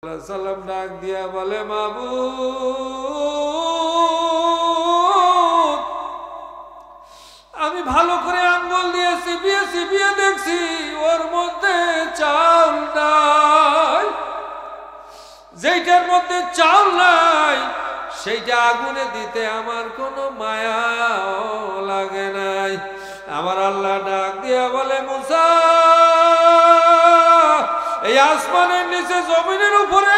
সালাম ডাক দিয়া বলে, মাবুদ, আমি ভালো করে আঙ্গুল দিয়ে চিবিয়ে চিবিয়ে দেখছি ওর মধ্যে চাউল নাই। যেইটার মধ্যে চাউল নাই সেইটা আগুনে দিতে আমার কোনো মায়া লাগে নাই। আমার আল্লাহ ডাক দিয়া বলে, মুসা, এই আসমানের নিচে জমিনের উপরে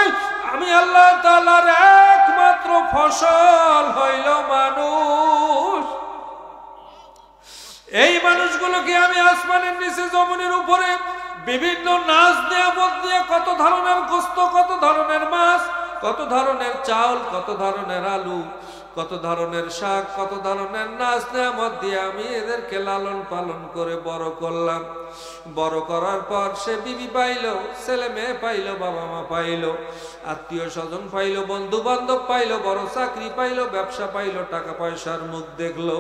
আমি আল্লাহ তাআলার একমাত্র ফসল হইল মানুষ। এই মানুষগুলোকে আমি আসমানের নিচে জমিনের উপরে বিভিন্ন নাচ নিয়ামত দিয়ে কত ধরনের গোস্ত, কত ধরনের মাছ, কত ধরনের চাউল, কত ধরনের আলু, কত ধরনের শাক, কত ধরনের নাচ নিয়ামত দিয়ে আমি এদেরকে লালন পালন করে বড় করলাম। বড় করার পর সে বিবি পাইল, ছেলে মেয়ে পাইল, বাবা মা পাইল, আত্মীয় স্বজন পাইল, বন্ধু বান্ধব পাইল, বড় চাকরি পাইল, ব্যবসা পাইল, টাকা পয়সার মুখ দেখলো।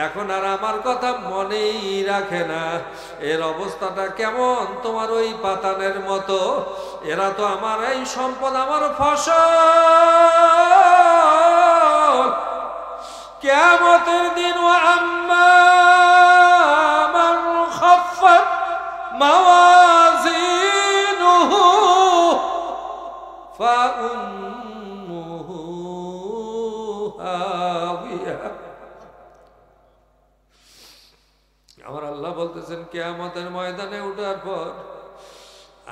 এখন আর আমার কথা মনেই রাখে না। এর অবস্থাটা কেমন? তোমার ওই পাতানের মতো। এরা তো আমার এই সম্পদ, আমার ফসল। কিয়ামতের দিন আম্মা মান খাফফাত মাওয়াজিনুহু ফাউম্মুহু হাওিয়া। আমার আল্লাহ বলতেছেন, কিয়ামতের ময়দানে ওঠার পর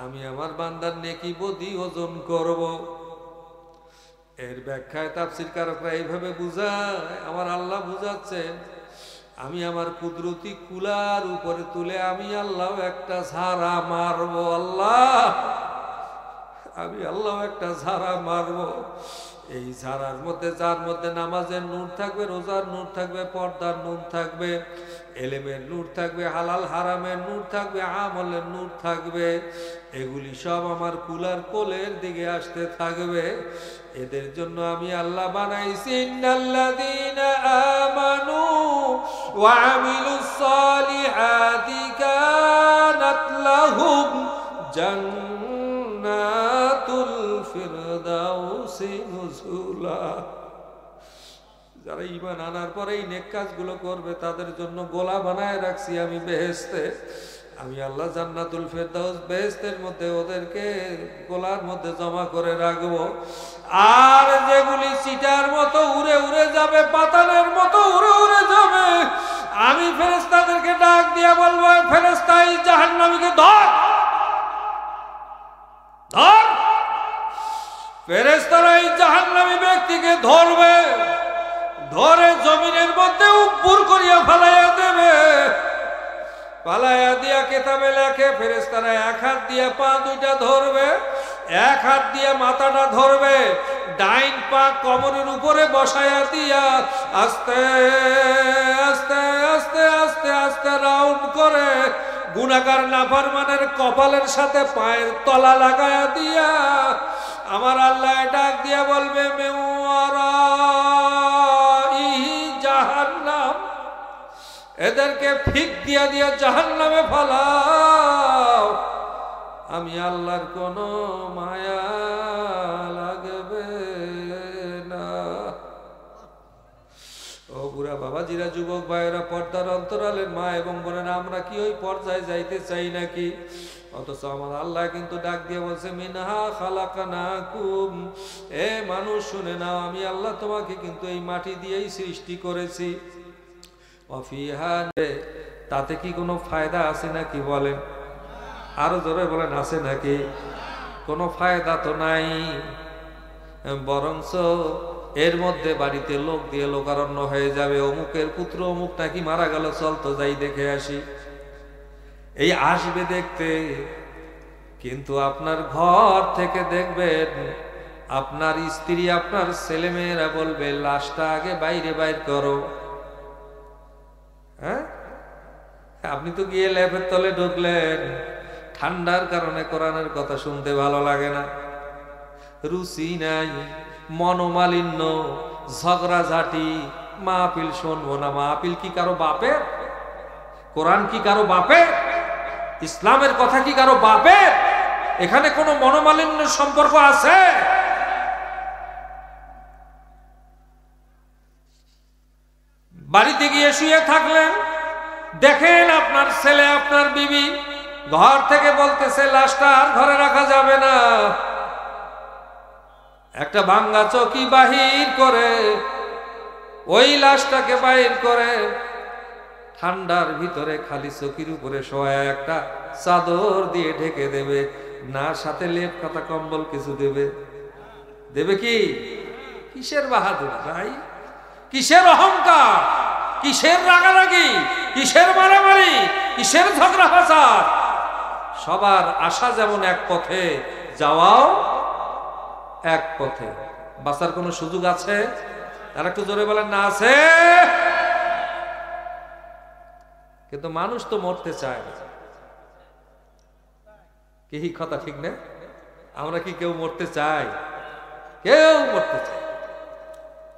আমি আমার বান্দার নেকি বদি ওজন করব। এর ব্যাখ্যায় তাফসীরকারকরা এইভাবে বুঝায়, আমার আল্লাহ বুঝাচ্ছেন, আমি আমার কুদরতি কুলার উপরে তুলে আমি আল্লাহ একটা ঝাড়া মারব। আল্লাহ, আমি আল্লাহ একটা ঝাড়া মারব। এই ঝাড়ার মধ্যে, যার মধ্যে নামাজের নূর থাকবে, রোজার নূর থাকবে, পর্দার নূর থাকবে, এলেমের নূর থাকবে, হালাল হারামের নূর থাকবে, আমলের নূর থাকবে, এগুলি সব আমার কুলার কোলের দিকে আসতে থাকবে। এদের জন্য আমি আল্লাহ বানাইছি, ইন্নাল্লাযীনা আমানু ওয়া আমিলুস সালিহাতি কানাত লাহুম জান্নাতুল ফিরদাউসি নুজুলা। যারা ঈমান আনার পরে এই নেক কাজগুলো করবে তাদের জন্য গোলা বানায় রাখছি আমি বেহেশতে। আমি আল্লাহ জান্নাতুল ফেরদাউস, বেহেশতের মধ্যে ওদেরকে গোলার মধ্যে জমা করে রাখবো। আর যেগুলি চিটার মতো উড়ে উড়ে যাবে, পাতানের মতো উড়ে উড়ে যাবে, আমি ফেরেশতাদেরকে ডাক দিয়ে বলবো, ফেরেশতা, এই জাহান্নামীকে ধর ধর। ফেরেশতারা এই জাহান্নামী ব্যক্তিকে ধরবে, ধরে জমিনের মধ্যে উপর করিয়া ফালাইয়া দেবে। পালাইয়া দিয়া কেতাবে লেখে, ফেরেশতারা এক হাত দিয়ে পা দুইটা ধরবে, এক হাত দিয়ে মাথাটা ধরবে, ডাইন পা কোমরের উপরে বসাইয়া দিয়া আস্তে আস্তে আস্তে আস্তে আস্তে রাউন্ড করে গুনাহগার নাফরমানের কপালের সাথে পায়ের তলা লাগাইয়া দিয়া আমার আল্লাহ ডাক দিয়া বলবে, মেওয়ারাইহি জাহান্নাম, এদেরকে ফিক দিয়া দিয়া জাহান্নামে ফালাও। আমি আল্লাহর কোনো মায়া লাগবে না। ও বুড়া বাবাজিরা, যুবক ভাইয়েরা, পর্দার অন্তরালের মা এবং বোনেরা, আমরা কি ওই পর্যায়ে যাইতে চাই নাকি? অথচ আমার আল্লাহ কিন্তু ডাক দিয়ে বলছে, মিনহা খালাকনাকুম, এ মানুষ শুনে নাও, আমি আল্লাহ তোমাকে কিন্তু এই মাটি দিয়েই সৃষ্টি করেছি। ওয়াফিহা, তাতে কি কোনো ফায়দা আছে নাকি? বলেন, আরো জোরে বলেন, আছে নাকি? কোনো ফায়দা তো নাই। বরঞ্চ এর মধ্যে বাড়িতে লোক দিয়ে লোকারণ্য হয়ে যাবে। অমুকের পুত্র অমুক নাকি মারা গেল, চল তো যাই দেখে আসি। এই আসবে দেখতে, কিন্তু আপনার ঘর থেকে দেখবেন আপনার স্ত্রী, আপনার ছেলে মেয়েরা বলবে, লাশটা আগে বাইরে বাইর করো। হ্যাঁ, আপনি তো গিয়ে ল্যাপের তলে ঢুকলেন, ঠান্ডার কারণে কোরআনের কথা শুনতে ভালো লাগে না, রুচি নাই, মনোমালিন্য, ঝগড়াঝাটি, মাহফিল শুনবো না। মাহফিল কি কারো বাপের? কোরআন কি কারো বাপের? ইসলামের কথা কি কারো বাপের? এখানে কোনো মনোমালিন্যের সম্পর্ক আছে? বাড়িতে গিয়ে শুয়ে থাকলেন, দেখেন আপনার ছেলে আপনার বিবি ঘর থেকে বলতেছে লাশটা আর ঘরে রাখা যাবে না, একটা ভাঙ্গা চৌকি বাহির করে ওই লাশটাকে বাহির করে ঠান্ডার ভিতরে খালি চৌকির উপরে শোয়া একটা চাদর দিয়ে ঢেকে দেবে, না সাথে লেপ খাতা কম্বল কিছু দেবে? দেবে কি? কিসের বাহাদুর ভাই, কিসের অহংকার, কিসের রাগারাগি, কিসের মারামারি, কিসের ঝগড়া ফাসাদ? সবার আশা যেমন এক পথে, যাওয়াও এক পথে। বাঁচার কোনো সুযোগ আছে? আর একটু জোরে বলেন না আছে। কিন্তু মানুষ তো মরতে চায় না, কি কথা ঠিক না? আমরা কি কেউ মরতে চাই? কেউ মরতে চায়,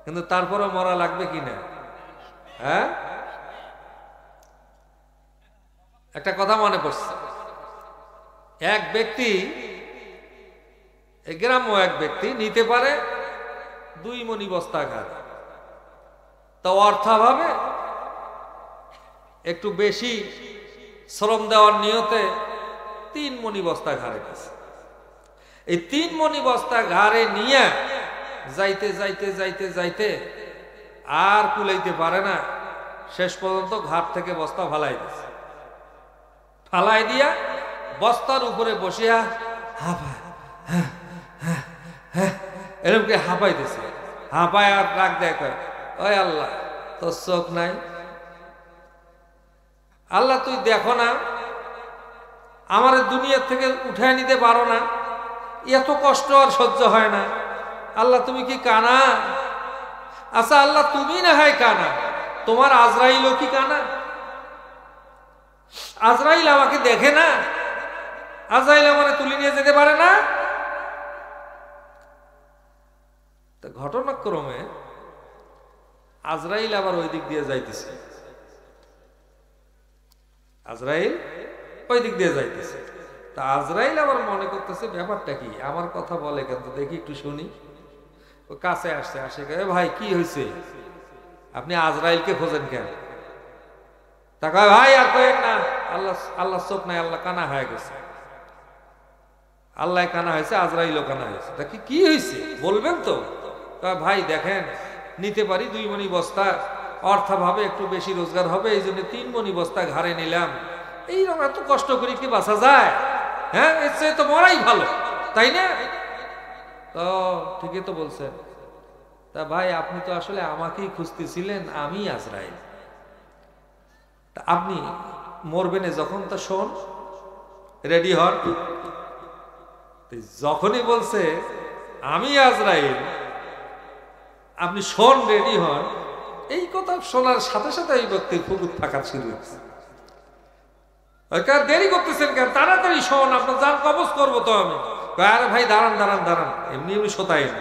কিন্তু তারপরে মরা লাগবে কি না? হ্যাঁ, একটা কথা মনে পড়ছে, এক ব্যক্তি, গ্রাম্য এক ব্যক্তি নিতে পারে 2 মণি বস্তা ঘাট, তো অর্থাভাবে একটু বেশি শ্রম দেওয়ার নিয়তে 3 মণি বস্তা ঘাড়ে গেছে। এই 3 মণি বস্তা ঘাড়ে নিয়ে যাইতে যাইতে যাইতে যাইতে আর কুলাইতে পারে না, শেষ পর্যন্ত ঘাট থেকে বস্তা ফালাই দিছে। ফালাই দিয়া বস্তার উপরে বসিয়া হাঁপায়, এরকম কি হাঁপাইতেছে, হাঁপায় আর ডাক দেয়, কয় ওই আল্লাহ তোর চোখ নাই? আল্লাহ তুই দেখো না, আমার দুনিয়া থেকে উঠায় নিতে পারো না? এত কষ্ট আর সহ্য হয় না? আল্লাহ তুমি কি কানা? আচ্ছা আল্লাহ তুমি না হয় কানা, তোমার আজরাইলও কি কানা? আজরাইল আমাকে দেখে না? আজরাইল আমাকে তুলে নিয়ে যেতে পারে না? ঘটনাক্রমে আজরাইল আবার ওই দিক দিয়ে যাইতেছে, আজরাইল ওই দিক দিয়ে যাইতেছে। তা আজরাইল আবার মনে করতেছে ব্যাপারটা কি, আমার কথা বলে কেন, দেখি একটু শুনি। ও কাছে আসছে, আসে ভাই কি হয়েছে, আপনি আজরাইলকে খোঁজেন কেন? তা কয় ভাই আর কয়েক না, আল্লাহ আল্লাহ চোখ নাই, আল্লাহ কানা হয়ে গেছে। আল্লাহ কানা হয়েছে, আজরাইলও কানা হয়েছে। তা কি হয়েছে বলবেন তো? ভাই দেখেন, নিতে পারি 2 মণি বস্তা, অর্থাভাবে একটু বেশি রোজগার হবে, এই জন্য 3 মণি বস্তা ঘাড়ে নিলাম। এইরকম এত কষ্ট করে কি বাঁচা যায়? হ্যাঁ, এর চেয়ে তো মরাই ভালো, তাই না? তো ঠিকই তো বলছেন। তা ভাই আপনি তো আসলে আমাকেই খুঁজতেছিলেন, আমি আজরাইল। তা আপনি মরবেন যখন, তো শোন রেডি হন। যখনই বলছে আমি আজরাইল, আপনি শোন রেডি হন, এই কথা শোনার সাথে সাথে এই ব্যক্তির ফুকুত থাকা শুরু হয়েছে। দেরি করতেছেন কেন, তাড়াতাড়ি শোন, আপনার জান কবজ করবো তো আমি। আরে ভাই দাঁড়ান দাঁড়ান দাঁড়ান, এমনি এমনি শোতাই না।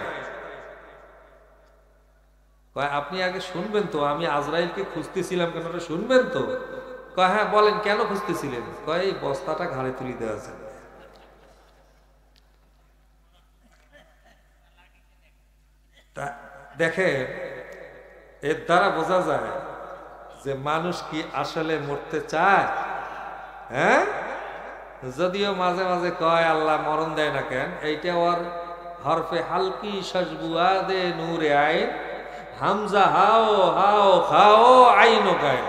আপনি আগে শুনবেন তো, আমি আজরাইলকে খুঁজতেছিলাম কেন, শুনবেন তো? হ্যাঁ বলেন, কেন খুঁজতেছিলেন? এই বস্তাটা ঘাড়ে তুলি দেওয়া আছে। দেখেন, এর দ্বারা বোঝা যায় যে মানুষ কি আসলে মরতে চায়। হ্যাঁ, যদিও মাঝে মাঝে কয় আল্লাহ মরণ দেয় না কেন, এইটা ওর হরফে হালকি সজবুয়া দে নূরে আইন, হামজা হাও হাও খাও আইনো গায়,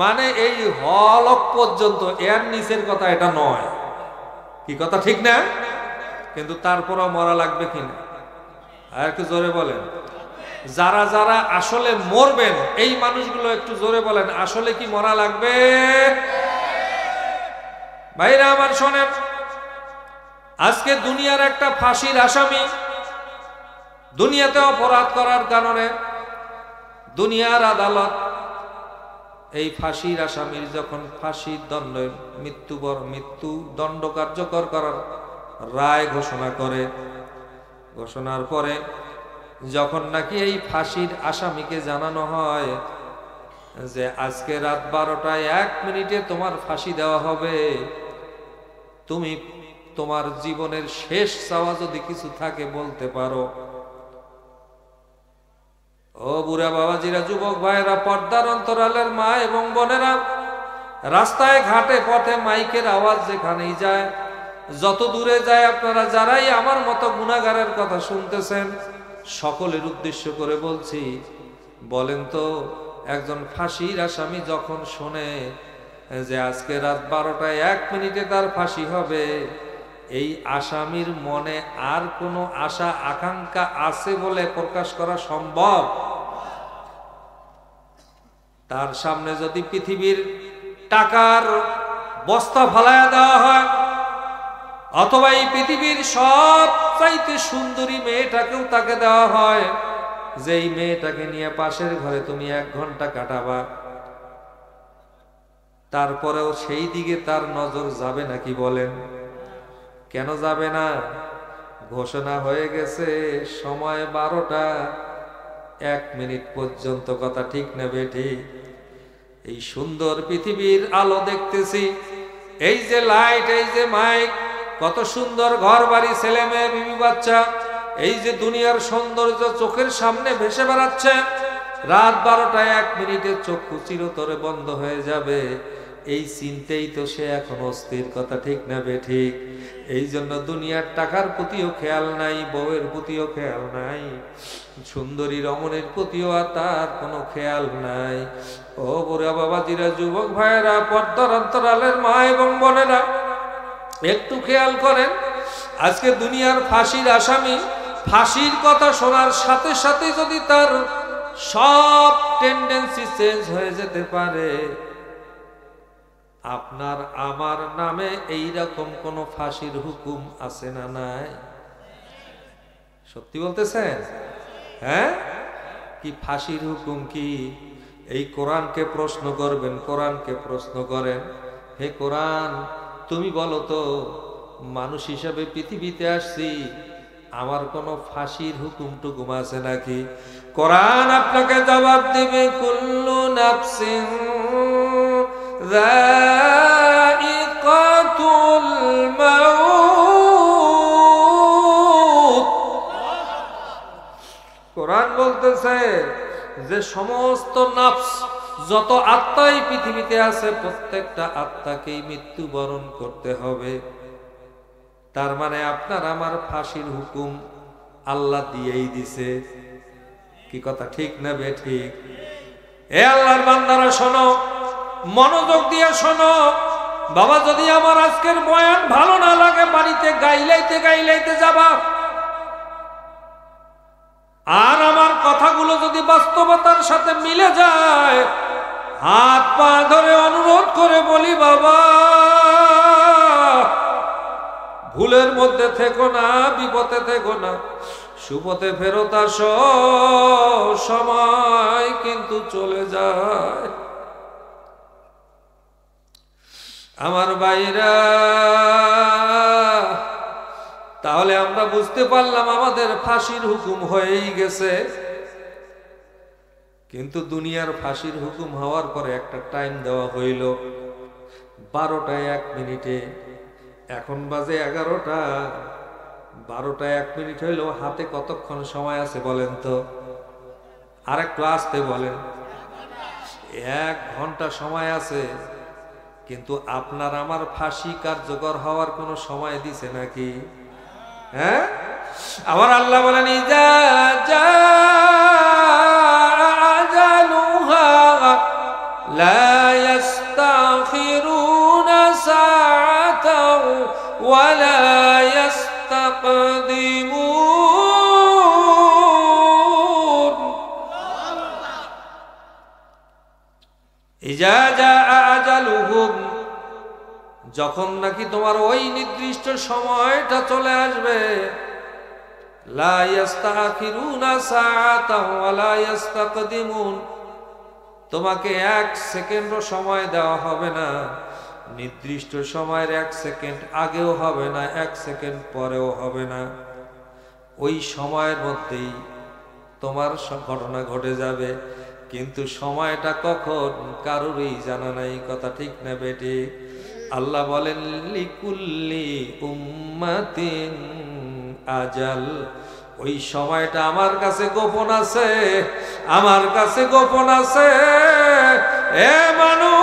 মানে এই হলক পর্যন্ত, এর নিচের কথা এটা নয়। কি কথা ঠিক না? কিন্তু তারপরও মরা লাগবে কিনা, আর একটু জোরে বলেন। যারা যারা আসলে মরবেন এই মানুষগুলো একটু জোরে বলেন, আসলে কি মরা লাগবে? ভাইরা আমার শোনেন, আজকে দুনিয়ার একটা ফাঁসির আসামি, দুনিয়াতে অপরাধ করার কারণে দুনিয়ার আদালত এই ফাঁসির আসামির যখন ফাঁসির দণ্ড, মৃত্যু দণ্ড কার্যকর করার রায় ঘোষণা করে, ঘোষণার পরে যখন নাকি এই ফাঁসির আসামিকে জানানো হয় যে আজকে রাত 12টায় 1 মিনিটে তোমার ফাঁসি দেওয়া হবে, তুমি তোমার জীবনের শেষ চাওয়া যদি কিছু থাকে বলতে পারো। ও বুড়া বাবাজিরা, যুবক ভাইয়েরা, পর্দার অন্তরালের মা এবং বোনেরা, রাস্তায় ঘাটে পথে মাইকের আওয়াজ যেখানেই যায়, যত দূরে যায়, আপনারা যারাই আমার মতো গুনাহগারের কথা শুনতেছেন, সকলের উদ্দেশ্য করে বলছি, বলেন তো, একজন ফাঁসির আসামি যখন শোনে যে আজকে রাত 12টায় 1 মিনিটে তার ফাঁসি হবে, এই আসামির মনে আর কোনো আশা আকাঙ্ক্ষা আছে বলে প্রকাশ করা সম্ভব? তার সামনে যদি পৃথিবীর টাকার বস্তা ফালায়া দেওয়া হয়, অথবা এই পৃথিবীর সবচাইতে সুন্দরী মেয়েটাকেও তাকে দেওয়া হয়, যেই মেয়েটাকে নিয়ে পাশের ঘরে তুমি 1 ঘন্টা কাটাবা, তারপরেও সেই দিকে তার নজর যাবে নাকি বলেন? কেন যাবে না? ঘোষণা হয়ে গেছে সময় 12টা 1 মিনিট পর্যন্ত। কথা ঠিক না বেঠিক? এই সুন্দর পৃথিবীর আলো দেখতেছি, এই যে লাইট, এই যে মাইক, কত সুন্দর ঘর বাড়ি, ছেলে মেয়ে, বিবি বাচ্চা, এই যে দুনিয়ার সৌন্দর্য চোখের সামনে ভেসে বেড়াচ্ছে, রাত 12টায় 1 মিনিটে চক্ষু চিরতরে বন্ধ হয়ে যাবে, এই চিন্তেই তো সে এখন অস্থির। কথা ঠিক না বেঠিক? এই জন্য দুনিয়ার টাকার প্রতিও খেয়াল নাই, বউয়ের প্রতিও খেয়াল নাই, সুন্দরী রমণীর প্রতিও তার কোনো খেয়াল নাই। ও বুড়া বাবাজিরা, যুবক ভাইয়েরা, পর্দার অন্তরালের মা এবং বোনেরা, একটু খেয়াল করেন, আজকে দুনিয়ার ফাঁসির আসামি ফাঁসির কথা শোনার সাথে সাথে যদি তার সব টেন্ডেন্সি চেঞ্জ হয়ে যেতে পারে, আপনার আমার নামে এইরকম কোন ফাঁসির হুকুম আছে না নাই? সত্যি বলতেছেন? হ্যাঁ, কি ফাঁসির হুকুম কি? এই কোরআনকে প্রশ্ন করবেন, কোরআনকে প্রশ্ন করেন, হে কোরআন, তুমি বলো তো, মানুষ হিসাবে পৃথিবীতে আসছি, আমার কোনো ফাঁসির হুকুম টুকুম আছে নাকি? কোরআন আপনাকে জবাব দিবে, কুল্লু নাফসিন যায়িকাতুল মাউত। কোরআন বলতেছে যে সমস্ত নফস, যত আত্মাই পৃথিবীতে আছে, প্রত্যেকটা আত্মাকেই মৃত্যুবরণ করতে হবে। তার মানে আপনার আমার ফাঁসির হুকুম আল্লাহ দিয়েই দিছে। কি কথা ঠিক না বেঠিক? এ আল্লাহর বান্দারা শোনো, মনোযোগ দিয়ে শোনো। বাবা, যদি আমার আজকের বয়ান ভালো না লাগে, বাড়িতে গাইলাইতে গাইলাইতে যাবা। আর আমার কথাগুলো যদি বাস্তবতার সাথে মিলে যায়, হাত পা ধরে অনুরোধ করে বলি, বাবা, ভুলের মধ্যে থেকো না, বিপদে থেকো না, সুপথে ফেরত আসো, সময় কিন্তু চলে যায়। আমার ভাইরা, তাহলে আমরা বুঝতে পারলাম আমাদের ফাঁসির হুকুম হয়েই গেছে, কিন্তু দুনিয়ার ফাঁসির হুকুম হওয়ার পরে একটা টাইম দেওয়া হইল, 12টায় 1 মিনিটে। এখন বাজে 11টা, 12টায় 1 মিনিট হইল, হাতে কতক্ষণ সময় আছে বলেন তো? আর একটু আসতে বলেন। 1 ঘন্টা সময় আছে, কিন্তু আপনার আমার ফাঁসি কার্যকর হওয়ার কোনো সময় দিছে নাকি? হ্যাঁ, আবার আল্লাহ বলেন, ইজা আজালুহা লা ইস্তাখিরুনা সাআতাও ওয়া লা ইস্তাকদিমুন। ইজা আজালুহুম, যখন নাকি তোমার ওই নির্দিষ্ট সময়টা চলে আসবে, লা ইস্তাখিরুনা সাআতাও ওয়া লা ইস্তাকদিমুন, তোমাকে 1 সেকেন্ডও সময় দেওয়া হবে না, নির্দিষ্ট সময়ের 1 সেকেন্ড আগেও হবে না, 1 সেকেন্ড পরেও হবে না। ওই সময়ের মধ্যেই তোমার ঘটনা ঘটে যাবে, কিন্তু সময়টা কখন কারোরই জানা নাই। কথা ঠিক না বেটি? আল্লাহ বলেন লিকুল্লি উম্মাতিন আজাল, ওই সময়টা আমার কাছে গোপন আছে, আমার কাছে গোপন আছে। এ মানুষ,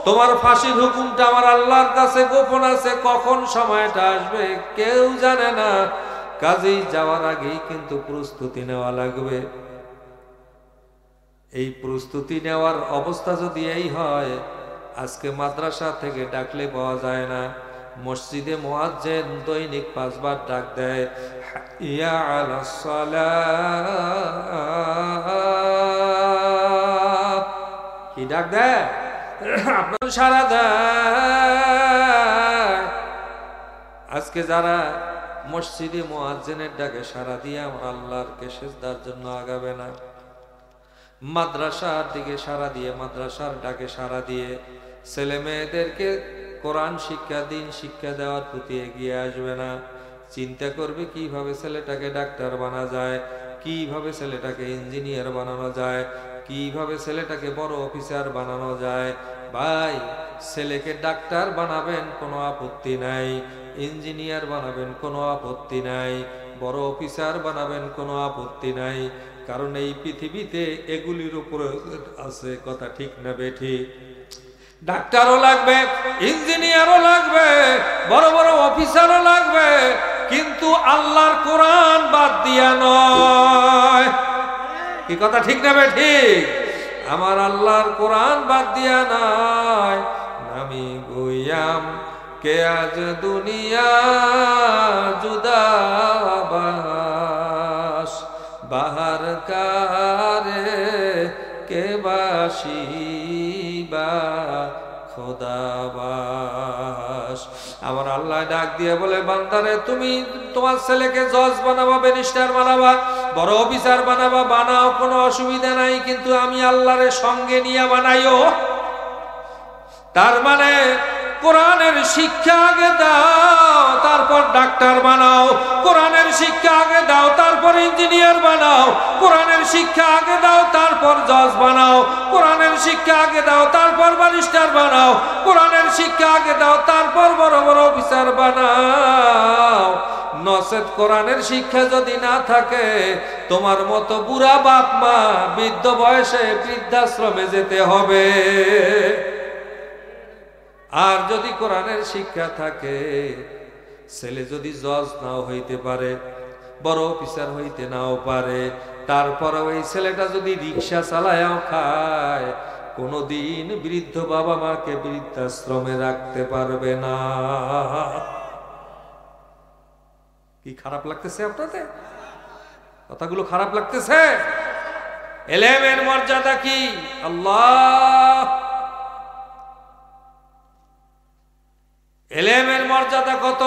তোমার ফাঁসির হুকুমটা আমার আল্লাহর কাছে গোপন আছে, কখন সময়টা আসবে কেউ জানে না। কাজেই যাওয়ার আগেই কিন্তু প্রস্তুতি নেওয়া লাগবে। এই প্রস্তুতি নেওয়ার অবস্থা যদি এই হয়, আজকে মাদ্রাসা থেকে ডাকলে পাওয়া যায় না, মসজিদে মুয়াজ্জিন দৈনিক 5 বার ডাক দেয়, হাইয়া আলাস সালাহ, কি ডাক দেয়? আপনার সারা দেয়। আজকে যারা মসজিদে মুয়াজ্জিনের ডাকে সারা দিয়ে আমার আল্লাহরকে সিজদার জন্য আগাবে না, মাদ্রাসার দিকে সারা দিয়ে, মাদ্রাসার ডাকে সারা দিয়ে ছেলে মেয়েদেরকে কোরআন শিক্ষা, দিন শিক্ষা দেওয়ার প্রতি এগিয়ে আসবে না, চিন্তা করবে কিভাবে ছেলেটাকে ডাক্তার বানা যায়, কিভাবে ছেলেটাকে ইঞ্জিনিয়ার বানানো যায়, কিভাবে ছেলেটাকে বড় অফিসার বানানো যায়। ভাই, ছেলেকে ডাক্তার বানাবেন কোনো আপত্তি নাই, ইঞ্জিনিয়ার বানাবেন কোনো আপত্তি নাই, বড় অফিসার বানাবেন কোনো আপত্তি নাই, কারণ এই পৃথিবীতে এগুলির উপরে আছে, কথা ঠিক না বেঠিক? ডাক্তারও লাগবে, ইঞ্জিনিয়ারও লাগবে, বড় বড় অফিসারও লাগবে, কিন্তু আল্লাহর কোরআন বাদ দিয়া নয়। কি কথা ঠিক না বেঠিক? আমার আল্লাহর কোরআন বাদ দিয়া নয়। আমি গুয়াম কে আজ দুনিয়া জুদাবাস, বাহার কারে কে বাসিবা খোদাবাস। আমার আল্লাহ ডাক দিয়ে বলে, বান্দারে তুমি তোমার ছেলেকে জজ বানাবা, ব্যারিস্টার বানাবা, বড় অফিসার বানাবা, বানাও, কোনো অসুবিধা নাই, কিন্তু আমি আল্লাহরে সঙ্গে নিয়ে বানাইও। তার মানে কোরআনের শিক্ষা আগে দাও, তারপর ডাক্তার বানাও। কোরআনের শিক্ষা আগে দাও, তারপর ইঞ্জিনিয়ার বানাও। কোরআনের শিক্ষা আগে দাও, তারপর জজ বানাও। কোরআনের শিক্ষা আগে দাও, তারপর ব্যারিস্টার বানাও। কোরআনের শিক্ষা আগে দাও, তারপর বড় বড় অফিসার বানাও। নচেত কোরআনের শিক্ষা যদি না থাকে, তোমার মতো বুড়া বাপ মা বৃদ্ধ বয়সে বৃদ্ধাশ্রমে যেতে হবে। আর যদি কোরআনের শিক্ষা থাকে, ছেলে যদি জজ নাও হইতে পারে, বড় অফিসার হইতে নাও পারে, তারপরে ওই ছেলেটা যদি রিক্সা চালায়াও খায়, কোনদিন বৃদ্ধ বাবা মাকে বৃদ্ধাশ্রমে রাখতে পারবে না। কি খারাপ লাগতেছে আপনাদের? কথাগুলো খারাপ লাগতেছে? ইলমের মর্যাদা কি? আল্লাহ, ইলমের মর্যাদা কত?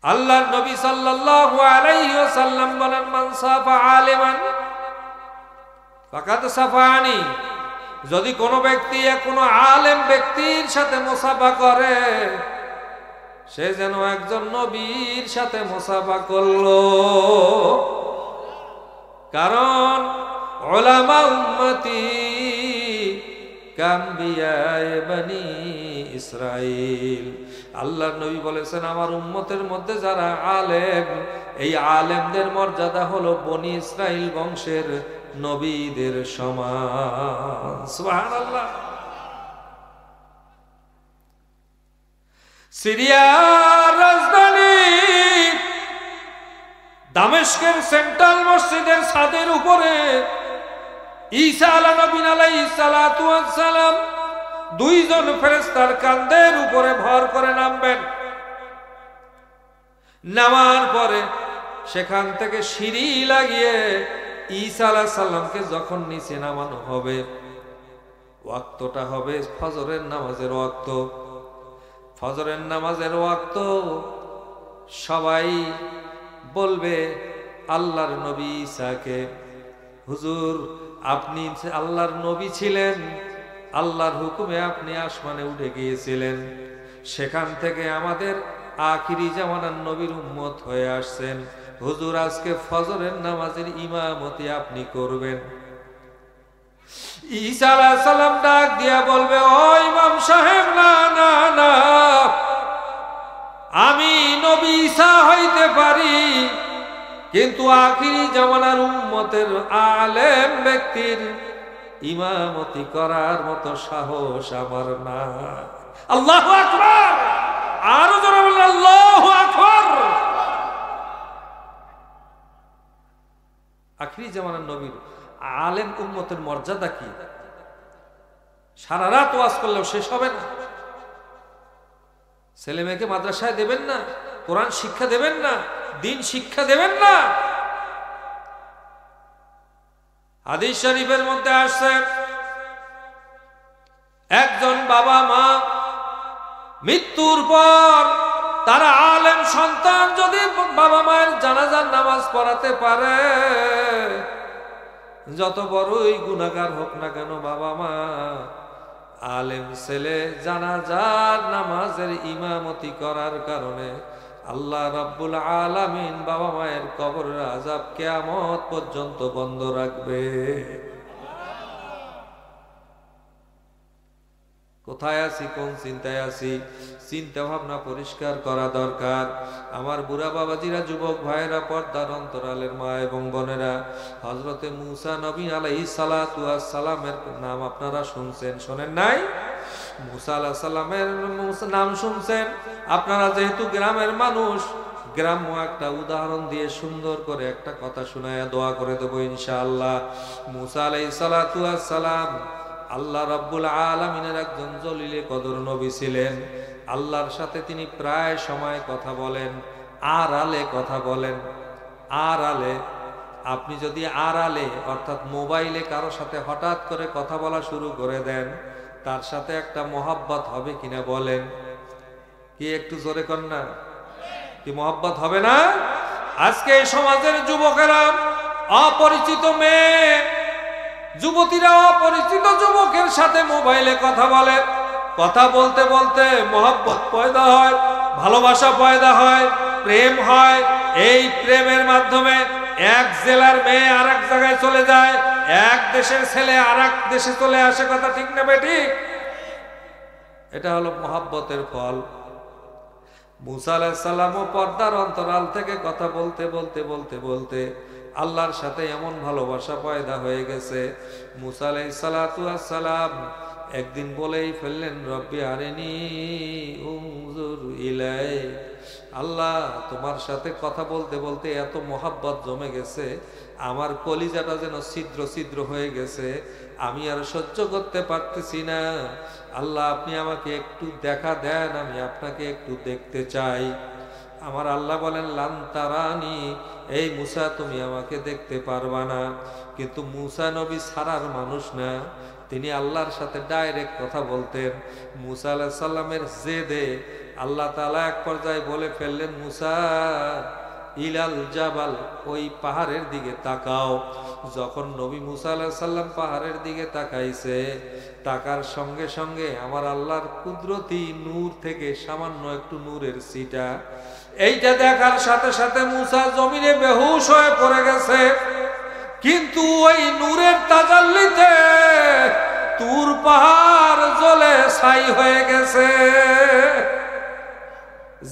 আল্লাহর নবী সাল্লাল্লাহু আলাইহি ওয়াসাল্লাম বলেন, মান সাফা আলিমান ফাকাদ সাফানি। যদি কোনো ব্যক্তি কোনো আলেম ব্যক্তির সাথে মুসাফা করে, সে যেন একজন নবীর সাথে মুসাফা করলো। কারণ উলামা উম্মতি কাম্বিয়ায়ে বনি ইসরাইল। আল্লাহর নবী বলেছেন, আমার উম্মতের মধ্যে যারা আলেম, এই আলেমদের মর্যাদা হলো বনি ইসরাইল বংশের নবীদের সমান। সুবহানাল্লাহ। সিরিয়ার রাজধানী দামেস্কের সেন্ট্রাল মসজিদের ছাদের উপরে ঈসা আলাইহিস সালাতু ওয়াস সালাম দুইজন ফেরেশতার কাঁধের উপরে ভর করে নামবেন। নামার পরে সেখান থেকে সিঁড়ি লাগিয়ে ঈসা আলাইহিস সালামকে যখন নিচে নামানো হবে, ওয়াক্তটা হবে ফজরের নামাজের ওয়াক্ত। ফজরের নামাজের ওয়াক্ত। সবাই বলবে আল্লাহর নবী ঈসাকে, হুজুর আপনি আল্লাহর নবী ছিলেন, আল্লাহর হুকুমে আপনি আসমানে উঠে গিয়েছিলেন, সেখান থেকে আমাদের আখিরি জামানার নবীর উম্মত হয়ে আসছেন, হুজুর আজকে ফজরের নামাজের ইমামতি আপনি করবেন। ঈসা আলাইহিস সালাম ডাক দিয়া বলবে, ও ইমাম সাহেব, না না না, আমি নবী ঈসা হইতে পারি, কিন্তু আখিরি জামানার উম্মতের আলেম ব্যক্তির ইমামতি করার মতো সাহস আমার না। আল্লাহু আকবার, আরো জোরে বলেন আল্লাহু আকবার। আখিরি জামানার নবীর আলেম উম্মতের মর্যাদা কি? সারা রাত ওয়াজ করলেও শেষ হবে না। ছেলে মেয়েকে মাদ্রাসায় দেবেন না, কোরআন শিক্ষা দেবেন না, দিন শিক্ষা দেবেন না। হাদিস শরীফের মধ্যে আসছে, একজন বাবা মা মৃত্যুর পর তারা আলেম সন্তান যদি বাবা মায়ের জানাজার নামাজ পড়াতে পারে, যত বড়ই গুনাহগার হোক না কেন বাবা মা, আলেম ছেলে জানাজার নামাজের ইমামতি করার কারণে আল্লাহ রাব্বুল আলামিন বাবা মায়ের কবরের আযাব কিয়ামত পর্যন্ত বন্ধ রাখবে। কোথায় আছি, কোন চিন্তায় আছি? চিন্তা ভাবনা পরিষ্কার করা দরকার। আমার বুড়া বাবাজিরা, যুবক ভাইয়েরা, পর্দার অন্তরালের মা এবং বোনেরা, হযরতে মূসা নবী আলাইহিস সালাতু ওয়াস সালামের নাম আপনারা শুনছেন, শোনেন নাই? মূসা আলাইহিস সালামের নাম শুনছেন আপনারা। যেহেতু গ্রামের মানুষ, গ্রাম্য একটা উদাহরণ দিয়ে সুন্দর করে একটা কথা শোনায়া দোয়া করে দেবো ইনশাআল্লাহ। মূসা আলাইহিস সালাতু ওয়াস সালাম আল্লাহ রাব্বুল আলামিনের একজন জলিলে কদর নবী ছিলেন। আল্লাহর সাথে তিনি প্রায় সময় কথা বলেন, আড়ালে কথা বলেন। আড়ালে, আপনি যদি আড়ালে অর্থাৎ মোবাইলে কারো সাথে হঠাৎ করে কথা বলা শুরু করে দেন, তার সাথে একটা মহব্বত হবে কিনা বলেন? কি একটু জোরে কর না, কি মহব্বত হবে না? আজকে এই সমাজের যুবকেরা অপরিচিত মেয়ে, যুবতীরা অপরিচিত যুবকের সাথে মোবাইলে কথা বলে। কথা বলতে বলতে মহব্বত পয়দা হয়, ভালোবাসা পয়দা হয়, প্রেম হয়। এই প্রেমের মাধ্যমে এক জেলার মেয়ে আর এক জায়গায় চলে যায়, এক দেশের ছেলে আর এক দেশে চলে আসে। কথা ঠিক না বেঠিক? এটা হলো মহব্বতের ফল। মূসা আলাইহিস সালামও পর্দার অন্তরাল থেকে কথা বলতে বলতে বলতে বলতে আল্লাহর সাথে এমন ভালোবাসা পয়দা হয়ে গেছে। মূসা আলাইহিস সালাতু ওয়াস সালাম একদিন বলেই ফেললেন, রব্বি আরিনি উনজুর ইলাই। আল্লাহ, তোমার সাথে কথা বলতে বলতে এত মহব্বত জমে গেছে, আমার কলিজাটা যেন ছিদ্র ছিদ্র হয়ে গেছে, আমি আর সহ্য করতে পারতেছি না। আল্লাহ, আপনি আমাকে একটু দেখা দেন, আমি আপনাকে একটু দেখতে চাই। আমার আল্লাহ বলেন, লান তারানি, এই মূসা তুমি আমাকে দেখতে পারবা না। কিন্তু মূসা নবী ছাড়ার মানুষ না, তিনি আল্লাহর সাথে ডাইরেক্ট কথা বলতেন। মূসা আলাইহিস সালামের জেদে আল্লাহ তাআলা এক পর্যায়ে বলে ফেললেন, মূসা ইলাল জাবাল, ওই পাহাড়ের দিকে তাকাও। যখন নবী মূসা আলাইহিস সালাম পাহাড়ের দিকে তাকাইছে, তাকার সঙ্গে সঙ্গে আমার আল্লাহর কুদরতি নূর থেকে সামান্য একটু নূরের ছিটা, এইটা দেখার সাথে সাথে মূসা জমিনে বেহুশ হয়ে পড়ে গেছে। কিন্তু ওই নূরের তাজাল্লিতে তুর পাহাড় জ্বলে ছাই হয়ে গেছে।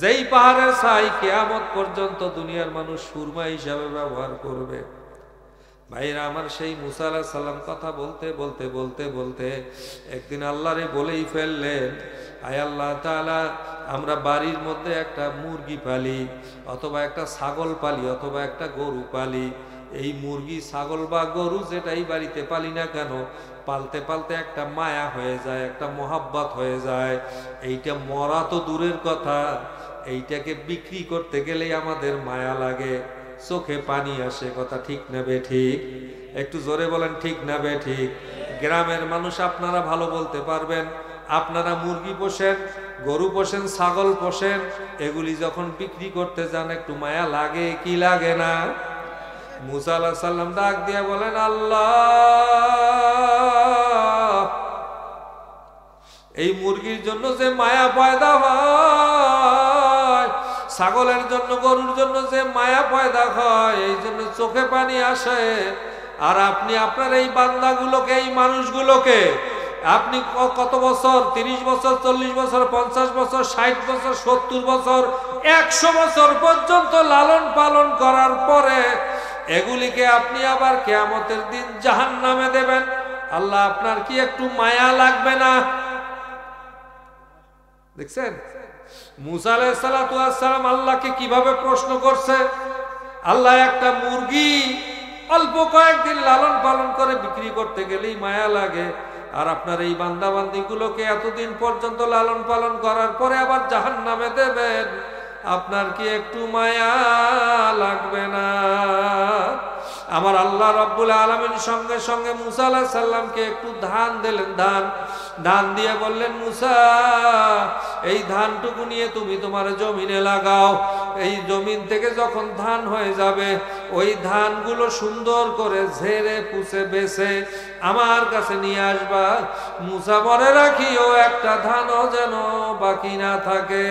যেই পাহাড়ের ছাই কিয়ামত পর্যন্ত দুনিয়ার মানুষ সুরমা হিসাবে ব্যবহার করবে। ভাইরা আমার, সেই মূসা আলাইহিস সালাম কথা বলতে বলতে বলতে বলতে একদিন আল্লাহরে বলেই ফেললেন, আয় আল্লাহ তাআলা, আমরা বাড়ির মধ্যে একটা মুরগি পালি, অথবা একটা ছাগল পালি, অথবা একটা গরু পালি। এই মুরগি, ছাগল বা গরু যেটাই বাড়িতে পালি না কেন, পালতে পালতে একটা মায়া হয়ে যায়, একটা মহাব্বত হয়ে যায়। এইটা মরা তো দূরের কথা, এইটাকে বিক্রি করতে গেলেই আমাদের মায়া লাগে, চোখে পানি আসে। কথা ঠিক না বেঠিক? একটু জোরে বলেন, ঠিক না বেঠিক? গ্রামের মানুষ আপনারা ভালো বলতে পারবেন। আপনারা মুরগি পোষেন, গরু পোষেন, ছাগল পোষেন, এগুলি যখন বিক্রি করতে যান একটু মায়া লাগে কি লাগে না? মূসা আলাইহিস সালাম ডাক দিয়া বলেন, আল্লাহ, এই মুরগির জন্য যে মায়া পয়দা হয়, ছাগলের জন্য, গরুর জন্য যে মায়া পয়দা হয়, এই জন্য চোখে পানি আসে। আর আপনি আপনার এই বান্দাগুলোকে, এই মানুষগুলোকে আপনি কত বছর, 30 বছর, 40 বছর, 50 বছর, 60 বছর, 70 বছর, 100 বছর পর্যন্ত লালন পালন করার পরে এগুলিকে আপনি আবার কিয়ামতের দিন জাহান্নামে দেবেন। আল্লাহ আপনার কি একটু মায়া লাগবে না? দেখছেন মুসা আলাইহিস সালাতু ওয়াস সালাম আল্লাহকে কিভাবে প্রশ্ন করছে। আল্লাহ একটা মুরগি অল্প কয়েকদিন লালন পালন করে বিক্রি করতে গেলেই মায়া লাগে, আর আপনার এই বান্দা বান্দিগুলোকে এতদিন পর্যন্ত লালন পালন করার পরে আবার জাহান্নামে দেবেন, আপনার কি একটু মায়া লাগবে না? আমার আল্লাহ রাব্বুল আলামিন সঙ্গে সঙ্গে মুসা আলাইহিস সালামকে একটু ধান দিলেন। ধান দিয়ে বললেন, মুসা এই ধানটুকু নিয়ে তুমি তোমার জমিনে লাগাও। এই জমিন থেকে যখন ধান হয়ে যাবে ওই ধানগুলো সুন্দর করে ঝেড়ে পুছে বেছে আমার কাছে নিয়ে আসবা। মুসা মনে রাখিও একটা ধানও যেন বাকি না থাকে।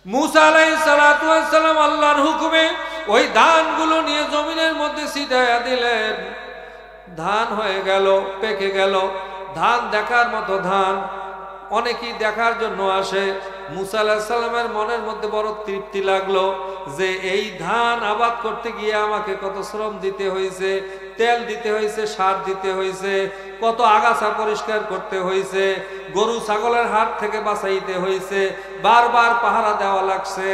মুসা আলাইহিস সালাতু ওয়াস সালাম আল্লাহর হুকুমে ওই ধানগুলো নিয়ে জমিনের মধ্যে ছিটায়া দিলেন। ধান হয়ে গেল, পেকে গেল। ধান দেখার মতো ধান, অনেকেই দেখার জন্য আসে। মুসা আলাইহিস সালামের মনের মধ্যে বড় তৃপ্তি লাগলো যে এই ধান আবাদ করতে গিয়ে আমাকে কত শ্রম দিতে হয়েছে, তেল দিতে হয়েছে, সার দিতে হয়েছে, কত আগাছা পরিষ্কার করতে হয়েছে, গরু ছাগলের হাত থেকে বাঁচাইতে হয়েছে, বারবার পাহারা দেওয়া লাগছে,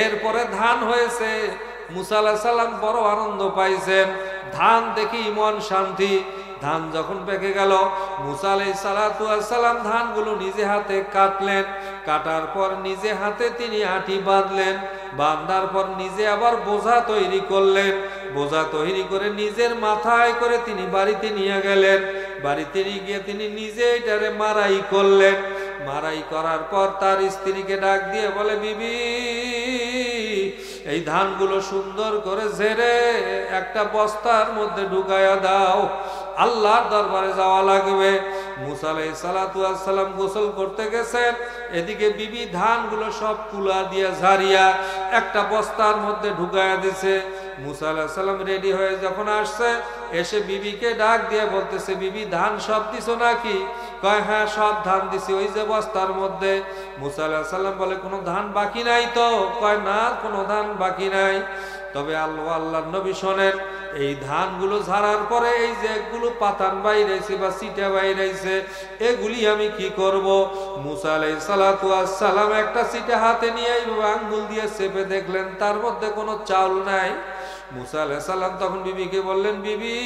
এরপরে ধান হয়েছে। মুসা আলাইহিস সালাম বড় আনন্দ পাইছেন, ধান দেখি মন শান্তি। ধান যখন পেকে গেল মুসা আলাইহিস সালাতু ওয়াস সালাম ধানগুলো নিজে হাতে কাটলেন। কাটার পর নিজে হাতে তিনি আটি বাঁধলেন। বাঁধার পর নিজে আবার বোঝা তৈরি করলেন। বোঝা তৈরি করে নিজের মাথায় করে তিনি বাড়িতে নিয়ে গেলেন। বাড়িতে নিয়ে গিয়ে তিনি নিজে এটারে মারাই করলেন। মারাই করার পর তার স্ত্রীকে ডাক দিয়ে বলে, বিবি এই ধানগুলো সুন্দর করে ঝেড়ে একটা বস্তার মধ্যে ঢুকায়া দাও, আল্লাহর দরবারে যাওয়া লাগবে। মুসা আলাইহিস সালাতু ওয়াস সালাম গোসল করতে গেছেন, এদিকে বিবি ধানগুলো সব কুলা দিয়ে ঝাড়িয়া একটা বস্তার মধ্যে ঢুকায়া দিছে। মুসা আলাইহিস সালাম রেডি হয়ে যখন আসছে, এসে বিবিকে ডাক দিয়ে বলতেছে, বিবি ধান সব দিছো নাকি? কয় হ্যাঁ সব ধান দিছি, ওই যে বস্তার মধ্যে। মুসা আলাইহিস সালাম বলে, কোনো ধান বাকি নাই তো? কয় না, কোনো ধান বাকি নাই। তবে আল্লাহর নবী শোনেন, এই ধানগুলো ঝাড়ার পরে এই যে এগুলো পাতান বাইরেছে বা সিটা বাইরেছে, এগুলি আমি কি করব? মুসা আলাইহিস সালাতু ওয়াস সালাম একটা সিটা হাতে নিয়ে এইভাবে আঙ্গুল দিয়ে চেপে দেখলেন তার মধ্যে কোনো চাউল নাই। মুসা আলাইহিস সালাম তখন বিবিকে বললেন, বিবি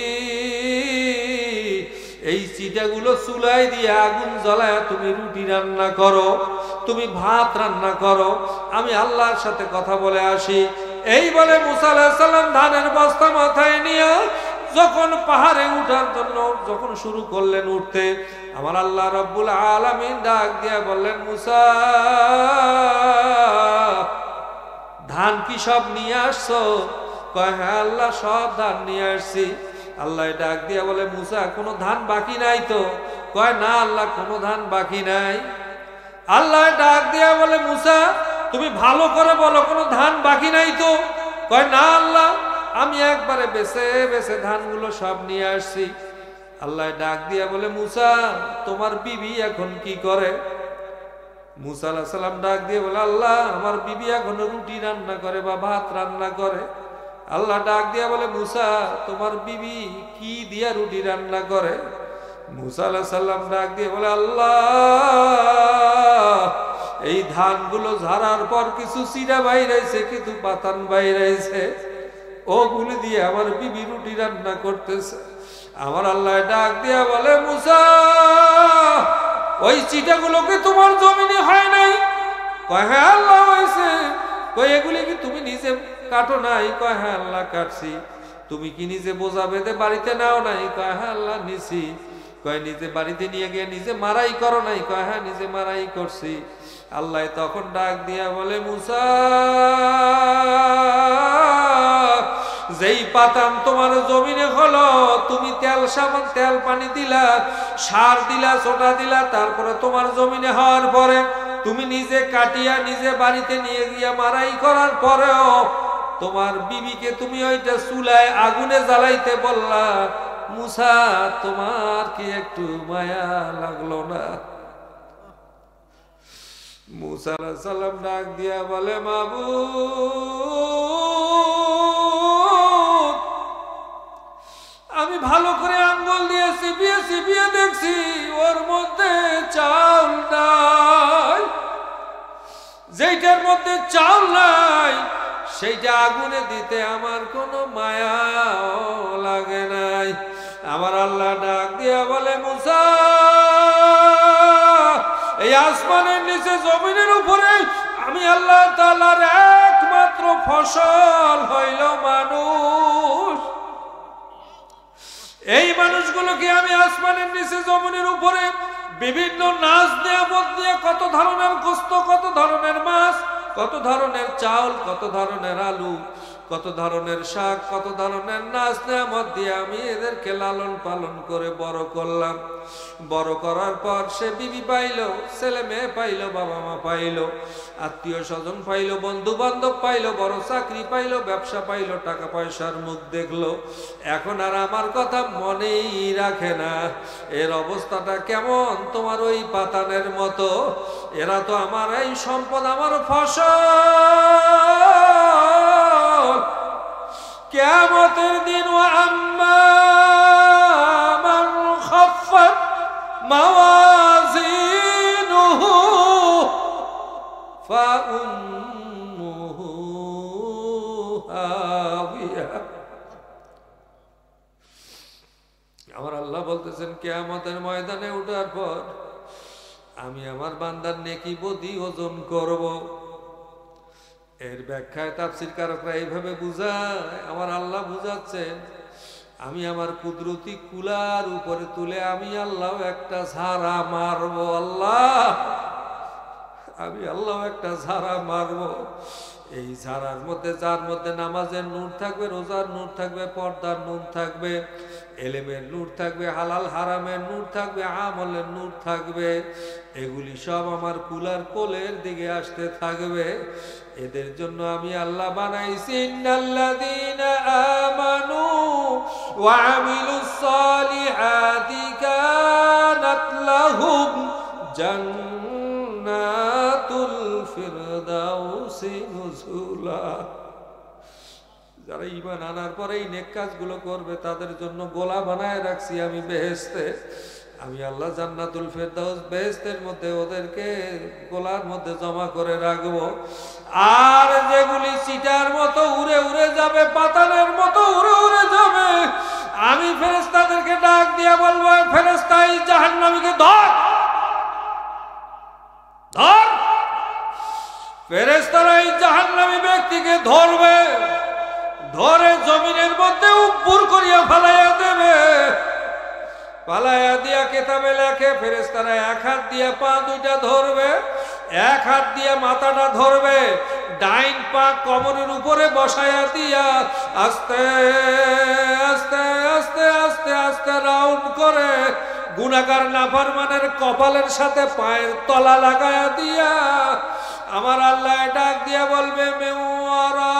এই চিটাগুলো চুলায় দিয়ে আগুন জ্বলায় তুমি রুটি রান্না করো, তুমি ভাত রান্না করো, আমি আল্লাহর সাথে কথা বলে আসি। এই বলে মুসা আলাইহিস সালাম ধানের বস্তা মাথায় নিয়ে যখন পাহাড়ে উঠার জন্য যখন শুরু করলেন উঠতে, আমার আল্লাহ রাব্বুল আলামিন ডাক দিয়ে বললেন, মুসা ধান কি সব নিয়ে আসছো? কয় হ্যাঁ আল্লাহ সব ধান নিয়ে আসছি। আল্লাহ ডাক দিয়ে বলে, মুসা কোনো ধান বাকি নাই তো? কয় না আল্লাহ কোনো ধান বাকি নাই। আল্লাহ ডাক দিয়ে বলে, মুসা তুমি ভালো করে বলো কোনো ধান বাকি নাই তো? কয় না আল্লাহ আমি একবারে বেছে বেছে ধানগুলো সব নিয়ে আসছি। আল্লাহ ডাক দিয়ে বলে, মুসা তোমার বিবি এখন কি করে? মুসা আলাইহিস সালাম ডাক দিয়ে বলে, আল্লাহ আমার বিবি এখন রুটি রান্না করে বা ভাত রান্না করে। আল্লাহ ডাক দিয়া বলে, মুসা তোমার বিবি কি দিয়া রুটি রান্না করে? মুসা আলাইহিস সালাম ডাক দিয়ে বলে, আল্লাহ এই ধানগুলো ঝাড়ার পর কিছু চিরা বাইরেছে, কিছু পাতান বাইরেছে, ওগুলি দিয়ে আমার বিবি রুটি রান্না করতেছে। আমার আল্লাহ ডাক দিয়া বলে, মুসা ওই চিটাগুলোকে তোমার জমিনে হয় নাই? কয় হ্যাঁ আল্লাহ হয়েছে। কয় এগুলি কি তুমি নিজে কাটো নাই? কয় হ্যাঁ আল্লাহ কাটছি। তুমি কি নিজে বোঝা বেঁধে বাড়িতে নাও নাই? কয় হ্যাঁ আল্লাহ নিছি। কয় নিজে বাড়িতে নিয়ে গিয়ে নিজে মারাই করো নাই? কয় হ্যাঁ নিজে মারাই করছি। আল্লাহ তখন ডাক দিয়া বলে, মুসা যেই পাতান তোমার জমিনে হলো, তুমি তেল সাবান তেল পানি দিলা, সার দিলা, ছোটা দিলা, তারপরে তোমার জমিনে হওয়ার পরে তুমি নিজে কাটিয়া নিজে বাড়িতে নিয়ে গিয়া মারাই করার পরেও তোমার বিবিকে তুমি ওইটা চুলায় আগুনে জ্বালাইতে বললা, মুসা তোমার কি একটু মায়া লাগলো না? মুসা আলাইহিস সালাম ডাক দিয়া বলে, মাবুদ, আমি ভালো করে আঙ্গুল দিয়ে চিবিয়ে চিবিয়ে দেখছি ওর মধ্যে চাউল নাই। যেইটার মধ্যে চাউল নাই সেইটা আগুনে দিতে আমার কোনো মায়া লাগে নাই। আমার আল্লাহ ডাক দিয়া বলে, মুসা, এই আসমানের নিচে জমিনের উপরে আমি আল্লাহ তাআলার একমাত্র ফসল হইল মানুষ। এই মানুষগুলোকে আমি আসমানের নিচে জমিনের উপরে বিভিন্ন নাচ নিয়ামত দিয়ে, কত ধরনের গোস্ত, কত ধরনের মাছ, কত ধরনের চাউল, কত ধরনের আলু, কত ধরনের শাক, কত ধরনের নাচ নিয়ামত দিয়ে আমি এদেরকে লালন পালন করে বড় করলাম। বড় করার পর সে বিবি পাইলো, ছেলে মেয়ে পাইলো, বাবা মা পাইলো, আত্মীয় স্বজন পাইলো, বন্ধু বান্ধব পাইলো, বড় চাকরি পাইলো, ব্যবসা পাইলো, টাকা পয়সার মুখ দেখলো। এখন আর আমার কথা মনেই রাখে না। এর অবস্থাটা কেমন? তোমার ওই পাতানের মতো। এরা তো আমার এই সম্পদ, আমার ফসল। কিয়ামতের দিন ওয়া আম্মা মান খাফফাত মাওয়াজিনুহু ফাউম্মুহু হাবিয়া। আমার আল্লাহ বলতেছেন, কিয়ামতের ময়দানে ওঠার পর আমি আমার বান্দার নেকি বদি ওজন করব। এর ব্যাখ্যায় তাফসীর কারকরা এইভাবে বুঝায়, আমার আল্লাহ বুঝাচ্ছেন, আমি আমার কুদরতি কুলার উপরে তুলে আমি আল্লাহ একটা ঝাড়া মারব। আল্লাহ, আমি আল্লাহ একটা ঝাড়া মারব। এই ঝাড়ার মধ্যে, যার মধ্যে নামাজের নূর থাকবে, রোজার নূর থাকবে, পর্দার নূর থাকবে, এলেমের নূর থাকবে, হালাল হারামের নূর থাকবে, আমলের নূর থাকবে, এগুলি সব আমার কুলার কোলের দিকে আসতে থাকবে। এদের জন্য আমি আল্লাহ বানাইছি, ইন্নাল্লাযীনা আমানু ওয়া আমিলুস সালিহাতি কানাত লাহুম জান্নাতুল ফিরদাউসি নুজুলা। যারা ঈমান আনার পরে এই নেক কাজগুলো করবে তাদের জন্য গোলা বানায় রাখছি আমি বেহেশতে। আমি আল্লাহ জান্নাতুল ফেরদাউস, বেহেশতের মধ্যে ওদেরকে গোলার মধ্যে জমা করে রাখবো। আর যেগুলি চিটার মতো উড়ে উড়ে যাবে, পাতানের মতো উড়ে উড়ে যাবে, আমি ফেরেশতাদেরকে ডাক দিয়ে বলবো, ফেরেশতা এই জাহান্নামীকে ধর ধর। ফেরেশতারা এই জাহান্নামী ব্যক্তিকে ধরবে, ধরে জমিনের মধ্যে উপর করিয়া ফালাইয়া দেবে। পালাইয়া দিয়া কেতাবে লেখে, ফেরেশতারা এক হাত দিয়ে পা দুইটা ধরবে, এক হাত দিয়ে মাথাটা ধরবে, ডাইন পা কোমরের উপরে বসাইয়া দিয়া আস্তে আস্তে আস্তে আস্তে আস্তে রাউন্ড করে গুনাহগার নাফরমানের কপালের সাথে পায়ের তলা লাগাইয়া দিয়া আমার আল্লাহ ডাক দিয়া বলবে, মেওয়ারাইহি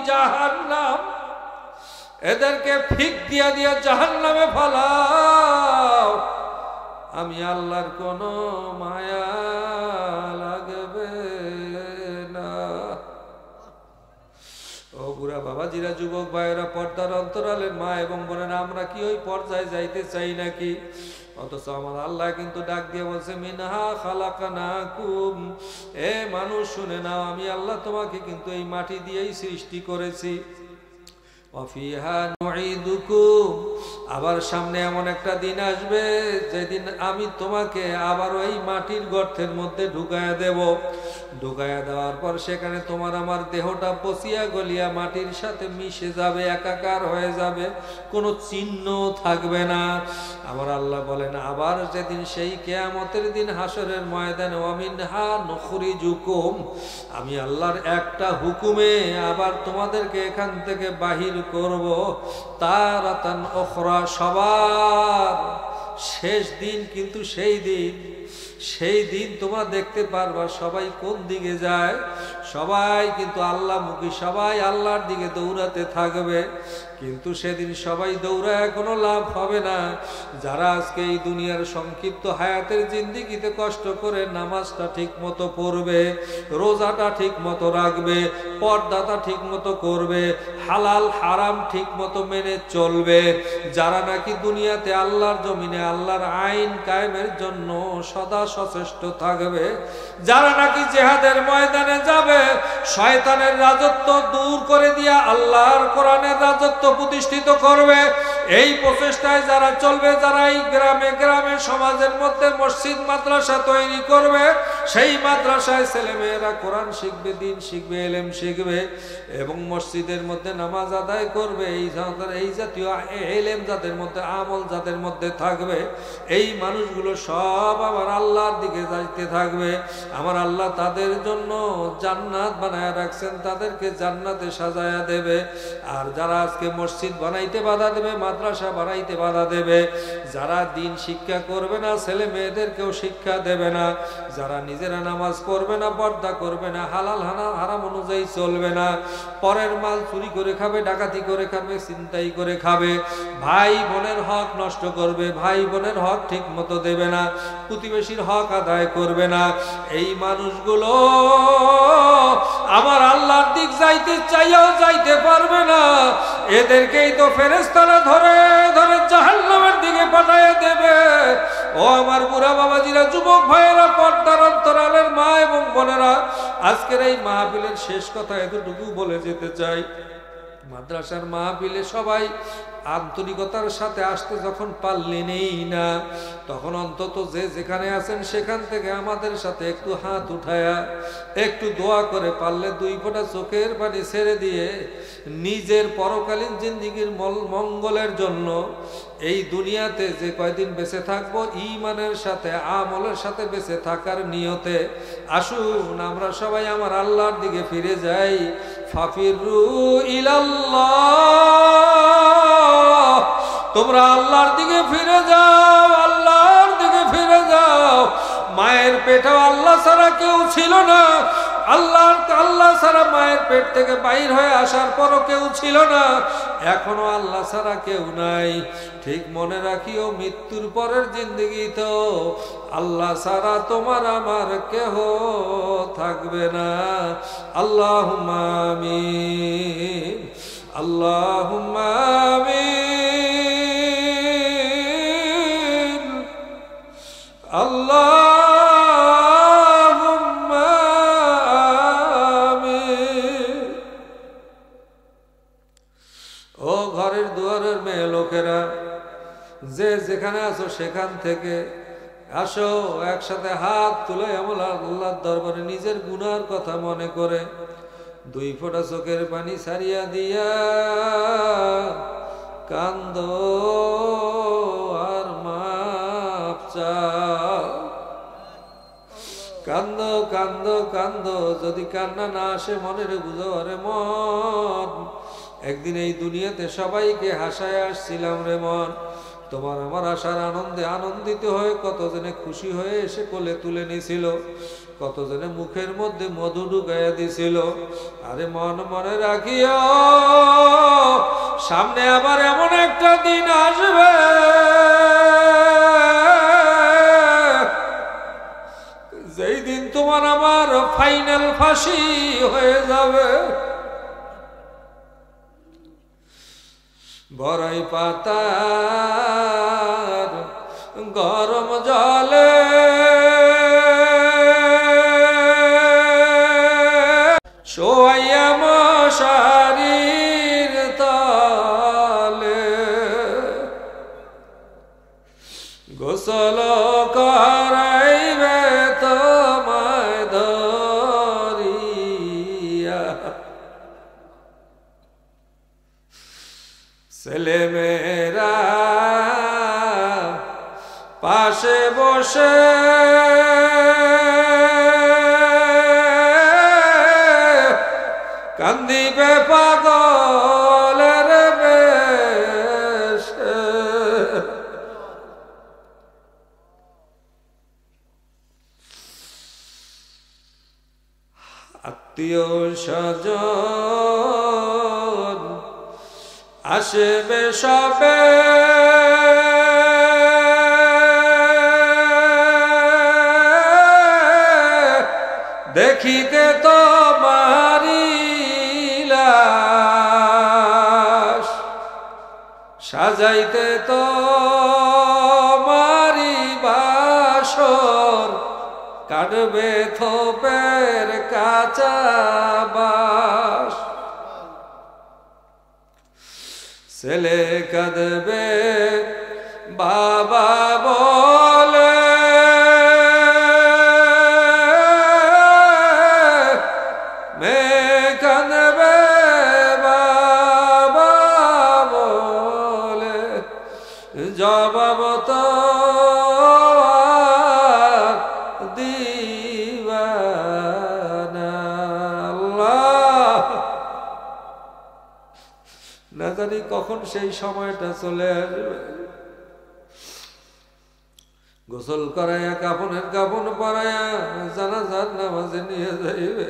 জাহান্নাম, এদেরকে ফিক দিয়া দিয়া জাহান্নামে ফালাও। আমি আল্লাহর কোনো মায়া লাগবে না। ও বুড়া বাবাজিরা, যুবক ভাইয়েরা, পর্দার অন্তরালের মা এবং বোনেরা, আমরা কি ওই পর্যায়ে যাইতে চাই নাকি? অথচ আমার আল্লাহ কিন্তু ডাক দিয়ে বলছে, মিনহা খালাকনাকুম, এ মানুষ শুনে নাও, আমি আল্লাহ তোমাকে কিন্তু এই মাটি দিয়েই সৃষ্টি করেছি। ওয়াফিহা নুঈদুকুম, আবার সামনে এমন একটা দিন আসবে যেদিন আমি তোমাকে আবার ওই মাটির গর্তের মধ্যে ঢুকায়া দেব। ঢুকায়া দেওয়ার পর সেখানে তোমার আমার দেহটা পচিয়া গলিয়া মাটির সাথে মিশে যাবে, একাকার হয়ে যাবে, কোনো চিহ্ন থাকবে না। আমার আল্লাহ বলেন, আবার যেদিন সেই কিয়ামতের দিন হাসরের ময়দানে ওয়ামিনহা নুখরিজুকুম, আমি আল্লাহর একটা হুকুমে আবার তোমাদেরকে এখান থেকে বাহির করব। তারাতান উখরা, সবার শেষ দিন কিন্তু সেই দিন, সেই দিন তোমরা দেখতে পারবা সবাই কোন দিকে যায়। সবাই কিন্তু আল্লাহমুখী, সবাই আল্লাহর দিকে দৌড়াতে থাকবে। কিন্তু সেদিন সবাই দৌড়ায় কোনো লাভ হবে না। যারা আজকে এই দুনিয়ার সংক্ষিপ্ত হায়াতের জিন্দেগিতে কষ্ট করে নামাজটা ঠিক মতো পড়বে, রোজাটা ঠিক মতো রাখবে, পর্দাটা ঠিক মতো করবে, হালাল হারাম ঠিক মতো মেনে চলবে, যারা নাকি দুনিয়াতে আল্লাহর জমিনে আল্লাহর আইন কায়েমের জন্য সদা সচেষ্ট থাকবে, যারা নাকি জিহাদের ময়দানে যাবে, শয়তানের রাজত্ব দূর করে দিয়া আল্লাহর কোরআনের রাজত্ব প্রতিষ্ঠিত করবে, এই প্রচেষ্টায় যারা চলবে, যারা এই গ্রামে গ্রামে সমাজের মধ্যে মসজিদ মাদ্রাসা তৈরি করবে, সেই মাদ্রাসায় ছেলেমেয়েরা কোরআন শিখবে, দিন শিখবে, এলেম শিখবে এবং মসজিদের মধ্যে নামাজ আদায় করবে, এই জাতীয় এলেম যাদের মধ্যে, আমল যাদের মধ্যে থাকবে, এই মানুষগুলো সব আমার আল্লাহর দিকে যাইতে থাকবে। আমার আল্লাহ তাদের জন্য জান্নাত বানায় রাখছেন, তাদেরকে জান্নাতে সাজায়া দেবে। আর যারা আজকে মসজিদ বানাইতে বাধা দেবে, মাদ্রাসা বানাইতে বাধা দেবে, যারা দিন শিক্ষা করবে না, ছেলে মেয়েদেরকেও শিক্ষা দেবে না, যারা নিজেরা নামাজ পড়বে না, পর্দা করবে না, হালাল হারাম অনুযায়ী চলবে না, পরের মাল চুরি করে খাবে, ডাকাতি করে খাবে, ছিনতাই করে খাবে, ভাই বোনের হক নষ্ট করবে, ভাই বোনের হক ঠিক মতো দেবে না, প্রতিবেশীর হক আদায় করবে না, এই মানুষগুলো আমার আল্লাহর দিক যাইতে চাইও যাইতে পারবে না। এদেরকেই তো ফেরেশতারা ধরে ধরে জাহান্নামের দিকে পাঠাইয়া দেবে। ও আমার বুড়া বাবাজিরা, যুবক ভাইয়েরা, পর্দার অন্তরালের মা এবং বোনেরা, আজকের এই মাহফিলের শেষ কথা এতটুকু বলে যেতে চাই। মাদ্রাসার মাহফিলে সবাই আন্তরিকতার সাথে আসতে যখন পারলেনই না, তখন অন্তত যে যেখানে আছেন সেখান থেকে আমাদের সাথে একটু হাত উঠায়া একটু দোয়া করে, পারলে 2 ফোঁটা চোখের পানি ছেড়ে দিয়ে নিজের পরকালীন জিন্দেগির মঙ্গলের জন্য এই দুনিয়াতে যে কয়দিন বেঁচে থাকবো, ঈমানের সাথে আমলের সাথে বেঁচে থাকার নিয়তে আসুন আমরা সবাই আমার আল্লাহর দিকে ফিরে যাই। ফাফিরু ইলাল্লাহ, তোমরা আল্লাহর দিকে ফিরে যাও, আল্লাহর দিকে ফিরে যাও। মায়ের পেটেও আল্লাহ ছাড়া কেউ ছিল না, আল্লাহ ছাড়া মায়ের পেট থেকে বাইর হয়ে আসার পরও কেউ ছিল না, এখনো আল্লাহ ছাড়া কেউ নাই। ঠিক মনে রাখিও, মৃত্যুর পরের জিন্দেগি তো আল্লাহ ছাড়া তোমার আমার কেহ থাকবে না। আল্লাহুম্মা আমিন, আল্লাহুম্মা আমিন, আল্লাহুম্মা আমিন। ও ঘরের দুয়ারের মেয়ে লোকেরা, যে যেখানে আছো সেখান থেকে আসো, একসাথে হাত তুলে আমল আল্লাহর দরবারে নিজের গুনার কথা মনে করে 2 ফোঁটা চোখের পানি ছাড়িয়া দিয়া কান্দো আর মাপ চাও। কান্দো কান্দো কান্দো, যদি কান্না না আসে মনের বুঝো, আরে মন, একদিন এই দুনিয়াতে সবাইকে হাসায় আসছিলাম রে মন, তোমার আমার আশার আনন্দে আনন্দিত হয়ে কতজনে খুশি হয়ে এসে কোলে তুলে নিছিল, কতজনে মুখের মধ্যে মধু ঢুকাইয়া দিছিল। আরে মন, মনে রাখিও, সামনে আবার এমন একটা দিন আসবে যেই দিন তোমার আমার ফাইনাল ফাঁসি হয়ে যাবে। বড়ই পাতার গরম জলে শোয়াইয়া মশারির তলে গোসল করাইবে তোমায় ধরিয়া, ছেলে মেয়েরা পাশে বসে কান্দিবে পাগলের বেশে। আত্মীয় স্বজন আসবে সবে, দেখিতে তোমারি লাশ, সাজাইতে তোমারি বাসর, কাটবে থোপের কাঁচা বাঁশ। ছেলে কাঁদবে বাবা বলে, মেয়ে কাঁদবে বাবা বলে, জবাব তো দিবানা আল্লাহ। না জানি কখন সেই সময়টা চলে আসবে। গোসল করাইয়া কাফনের কাফন পরাইয়া জানাজার নামাজে নিয়ে যাইবে,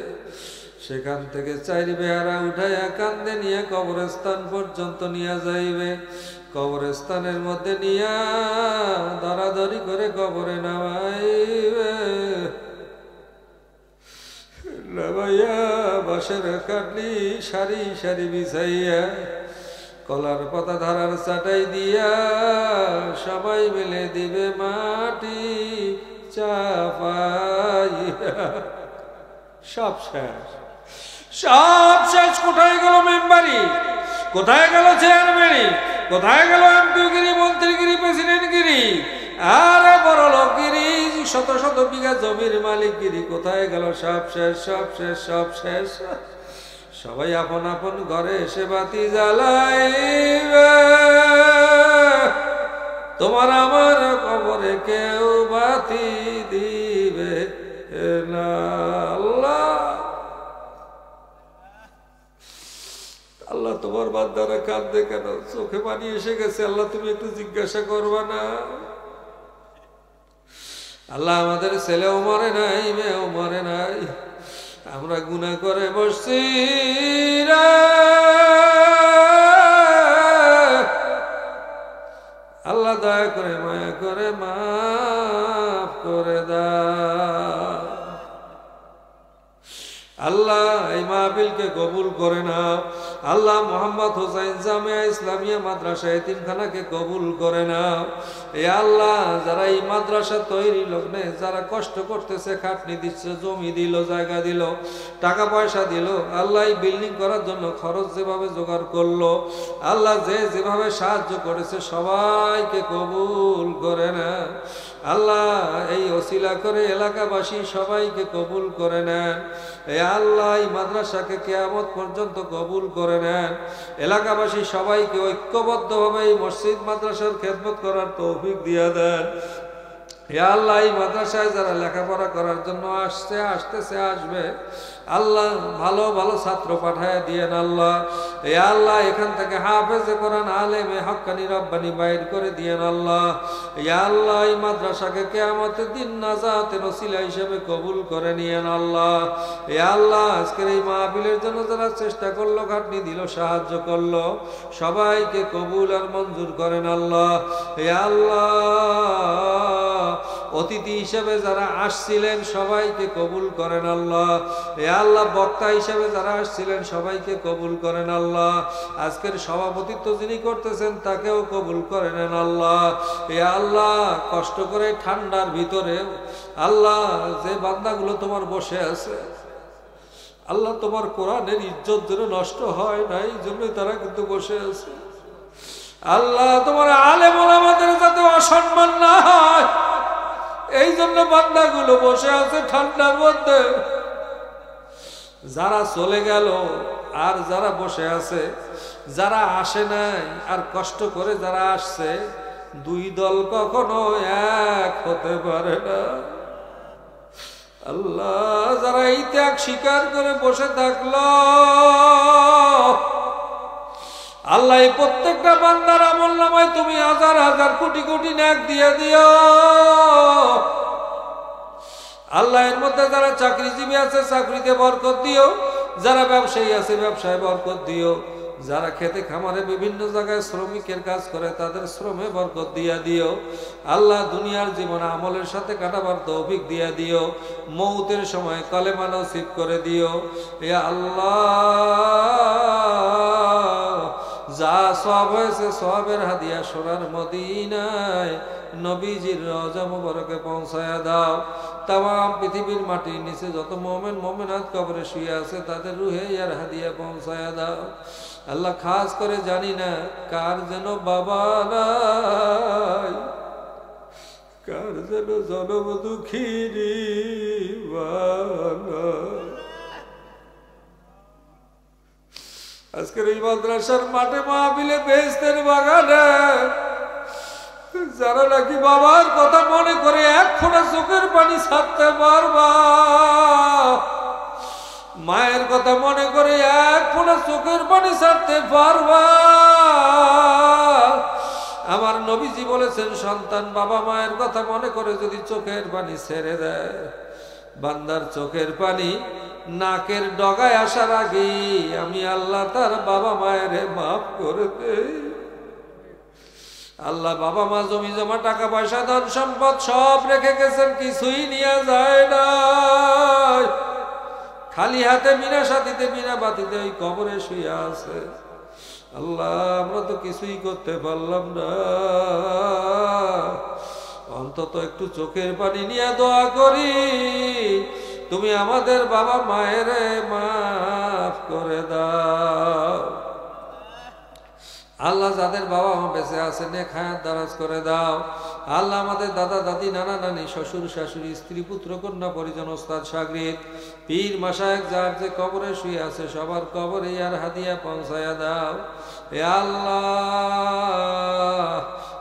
সেখান থেকে 4 বেহারা উঠাইয়া কান্দে নিয়ে কবরস্থান পর্যন্ত নিয়ে যাইবে। কবরস্থানের মধ্যে নিয়া ধরাধরি করে কবরে নামাইবে। নামাইয়া বাঁশের কাটলি সারি সারি বিছাইয়া, কলার পাতা ধারার চাটাই দিয়া সবাই মিলে দিবে মাটি চাপাইয়া। সব শেষ, সব শেষ। কোথায় গেল মেম্বারি, কোথায় গেল চেয়ারম্যানি, কোথায় গেল এমপিগিরি, মন্ত্রীগিরি, প্রেসিডেন্টগিরি, আরে বড় লোকগিরি, শত শত বিঘা জমির মালিকগিরি, কোথায় গেল? সব শেষ, সব শেষ, সব শেষ। সবাই আপন আপন ঘরে এসে বাতি জ্বালাইবে, তোমার আমার কবরে কেউ বাতি দিবে না। আল্লাহ আল্লাহ তোমার বান্দারা কাঁদে কেন? চোখে পানি এসে গেছে। আল্লাহ তুমি একটু জিজ্ঞাসা করবা না? আল্লাহ আমাদের ছেলেও মরে নাই, মেয়েও মরে নাই, আমরা গুনাহ করে বসছি রে। আল্লাহ দয়া করে মায়া করে মাফ করে দাও। আল্লাহ এই মাহফিলকে কবুল করে নাও। আল্লাহ মোহাম্মদ হোসাইন জামিয়া ইসলামিয়া মাদ্রাসা এতিমখানাকে কবুল করে নাও। এ আল্লাহ যারা এই মাদ্রাসা তৈরি লগ্নে যারা কষ্ট করতেছে, খাটনি দিচ্ছে, জমি দিল, জায়গা দিল, টাকা পয়সা দিল, আল্লাহ এই বিল্ডিং করার জন্য খরচ যেভাবে জোগাড় করলো, আল্লাহ যে যেভাবে সাহায্য করেছে সবাইকে কবুল করে না। আল্লাহ এই ওসিলা করে এলাকাবাসী সবাইকে কবুল করে নেন। এ আল্লাহ এই মাদ্রাসাকে কিয়ামত পর্যন্ত কবুল করে নেন। এলাকাবাসী সবাইকে ঐক্যবদ্ধভাবে এই মসজিদ মাদ্রাসার খেদমত করার তৌফিক দিয়ে দেন। হে আল্লাহ এই মাদ্রাসায় যারা লেখাপড়া করার জন্য আসতেছে, আসবে, আল্লাহ ভালো ভালো ছাত্র পাঠায় দিয়েন আল্লাহ। এ আল্লাহ এখান থেকে হাফেজে কোরআন, আলেমে হক্কানি রব্বানি বাইর করে দিয়েন আল্লাহ। এ আল্লাহ এই মাদ্রাসাকে কিয়ামতের দিন নাজাতের ওসিলা হিসেবে কবুল করে নিয়েন আল্লাহ। এ আল্লাহ আজকের এই মাহফিলের জন্য যারা চেষ্টা করলো, খাটনি দিল, সাহায্য করলো, সবাইকে কবুল আর মঞ্জুর করেন আল্লাহ। এ আল্লাহ অতিথি হিসেবে যারা আসছিলেন সবাইকে কবুল করেন আল্লাহ। এ আল্লাহ বক্তা হিসেবে যারা আসছিলেন সবাইকে কবুল করেন আল্লাহ। আজকের সভাপতিত্ব যিনি করতেছেন তাকেও কবুল করে নেন আল্লাহ। এ আল্লাহ কষ্ট করে ঠান্ডার ভিতরে আল্লাহ যে বান্দাগুলো তোমার বসে আছে, আল্লাহ তোমার কোরআনের ইজ্জত যেন নষ্ট হয় না, এই জন্যই তারা কিন্তু বসে আছে। আল্লাহ তোমার আলেম ওলামাদের যাতে অসম্মান না হয়, এই জন্য বান্দাগুলো বসে আছে ঠান্ডার মধ্যে। যারা চলে গেল আর যারা বসে আছে, যারা আসে নাই আর কষ্ট করে যারা আসছে, দুই দল কখনো এক হতে পারে না। আল্লাহ যারা এই ত্যাগ স্বীকার করে বসে থাকলো, আল্লাহ এই প্রত্যেকটা বান্দার আমলনামায় তুমি হাজার হাজার কোটি কোটি নেক দিয়ে দিও। আল্লাহ এর মধ্যে যারা চাকরিজীবী আছে চাকরিতে বরকত দিও, যারা ব্যবসায়ী আছে ব্যবসায় বরকত দিও, যারা খেতে খামারে বিভিন্ন জায়গায় শ্রমিকের কাজ করে তাদের শ্রমে বরকত দিয়া দিও। আল্লাহ দুনিয়ার জীবন আমলের সাথে কাটাবার তৌফিক দিয়া দিও, মৌতের সময় কালেমা নসিব করে দিও। ইয়া আল্লাহ, যা সওয়াব হয়েছে সওয়াবের হাদিয়া সোনার মদিনায় নবীজির রওজা মুবারকে পৌঁছায়া দাও। তামাম পৃথিবীর মাটির নিচে যত মুমিন মুমিনাত কবরে শুয়ে আছে তাদের রুহে ইয়ার হাদিয়া পৌঁছায়া দাও। আল্লাহ, খাস করে জানি না কার যেন বাবা নাই, কার যেন জনম দুঃখিনী বাবা। আজকের এই মাদ্রাসার মাঠে মাহফিলে বেহেশতের বাগানে যারা নাকি বাবার কথা মনে করে এক ফোঁটা চোখের পানি ছাড়তে পারবা, মায়ের কথা মনে করে এক ফোঁটা চোখের পানি ছাড়তে পারবা। আমার নবীজি বলেছেন, সন্তান বাবা মায়ের কথা মনে করে যদি চোখের পানি ছেড়ে দেয়, বান্দার চোখের পানি নাকের ডগায় আসার আগে আমি আল্লাহ তার বাবা মায়ের মাফ করে দেই। আল্লাহ বাবা মা জমি জমা টাকা পয়সা ধন সম্পদ সব রেখে গেছেন, কিছুই নিয়ে যায় না, খালি হাতে বিনা সাথীতে বিনা বাতিতে ওই কবরে শুয়ে আছে। আল্লাহ, আমরা তো কিছুই করতে পারলাম না, অন্তত একটু চোখের পানি নিয়ে দোয়া করি তুমি আমাদের বাবা মায়ের মাফ করে দাও। আল্লাহ, যাদের বাবা মা বেঁচে আছে নেক হায়াত দারাজ করে দাও। আল্লাহ, আমাদের দাদা দাদি নানা নানি শ্বশুর শাশুড়ি স্ত্রী পুত্র কন্যা পরিজন ওস্তাদ শাগরিদ পীর মাশায়েখ যার যে কবরে শুয়ে আছে সবার কবরে আর হাদিয়া পৌঁছায়া দাও। হে আল্লাহ,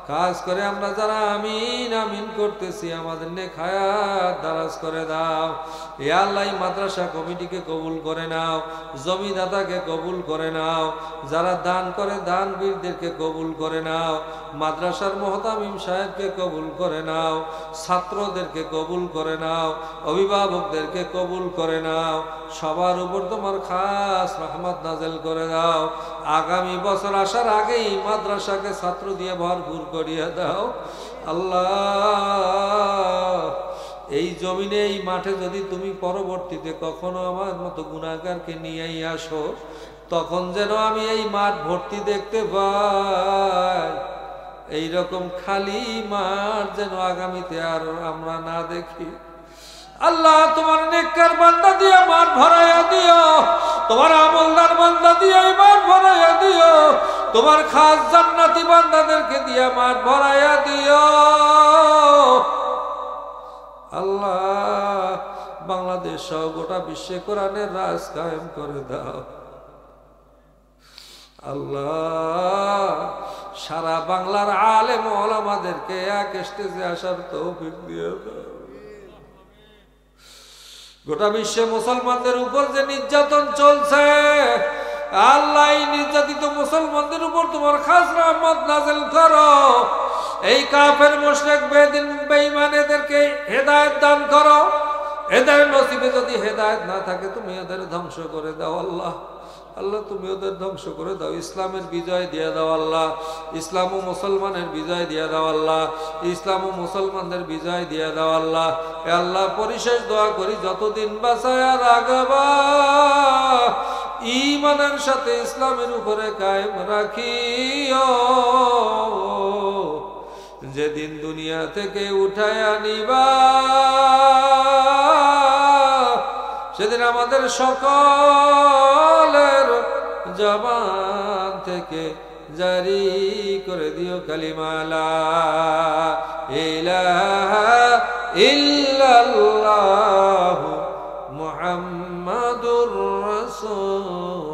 খাস করে আমরা যারা আমিন আমিন করতেছি আমাদের নেক হায়াত দারাজ করে দাও। হে আল্লাহ, এই মাদ্রাসা কমিটিকে কবুল করে নাও, জমিদাতাকে কবুল করে নাও, যারা দান করে দান বীরদেরকে কবুল করে নাও, মাদ্রাসার মুহতামিম সাহেবকে কবুল করে নাও, ছাত্রদেরকে কবুল করে নাও, অভিভাবকদেরকে কবুল করে নাও, সবার উপর তোমার খাস রহমত নাজেল করে দাও। আগামী বছর আসার আগেই মাদ্রাসাকে ছাত্র দিয়ে ভরপুর করিয়ে দাও। আল্লাহ, এই জমিনে এই মাঠে যদি তুমি পরবর্তীতে কখনো আমার মতো গুনাহগারকে নিয়েই আসো, তখন যেন আমি এই মাঠ ভর্তি দেখতে পাই। এইরকম খালি মাঠ যেন আগামীতে আর আমরা না দেখি। আল্লাহ, তোমার নেককার বান্দা দিয়ে মাঠ ভরাইয়া দিও, তোমার আমলদার বান্দা দিয়ে মাঠ ভরাইয়া দিও, তোমার খাস জান্নাতি বান্দাদেরকে দিয়ে মাঠ ভরাইয়া দিও। আল্লাহ, বাংলাদেশ সহ গোটা বিশ্বে কোরআনের রাজ কায়েম করে দাও। আল্লাহ, সারা বাংলার আলেম ওলামাদেরকে এক স্টেজে আসার তৌফিক দিয়ে দাও। গোটা বিশ্বে মুসলমানদের উপর যে নির্যাতন চলছে, আল্লাহ, এই নির্যাতিত মুসলমানদের উপর তোমার খাস রহমত নাযিল করো। এই কাফের মুশরিক বেদিন বেঈমান এদেরকে হেদায়েত দান করো। এদের নসিবে যদি হেদায়েত না থাকে তুমি এদের ধ্বংস করে দাও। আল্লাহ, আল্লাহ, তুমি ওদের ধ্বংস করে দাও। ইসলামের বিজয় দিয়ে দাও আল্লাহ, ইসলাম ও মুসলমানের বিজয় দিয়ে দাও আল্লাহ, ইসলাম ও মুসলমানদের বিজয় দিয়ে দাও আল্লাহ। এ আল্লাহ, পরিশেষ দোয়া করি যতদিন বাঁচায়া রাখবা ঈমানের সাথে ইসলামের উপরে কায়েম রাখিও। যেদিন দুনিয়া থেকে উঠায়া নিবা সেদিন আমাদের সকলের জবান থেকে জারি করে দিও কালিমা লা ইলাহা ইল্লাল্লাহু মুহাম্মাদুর রাসূল।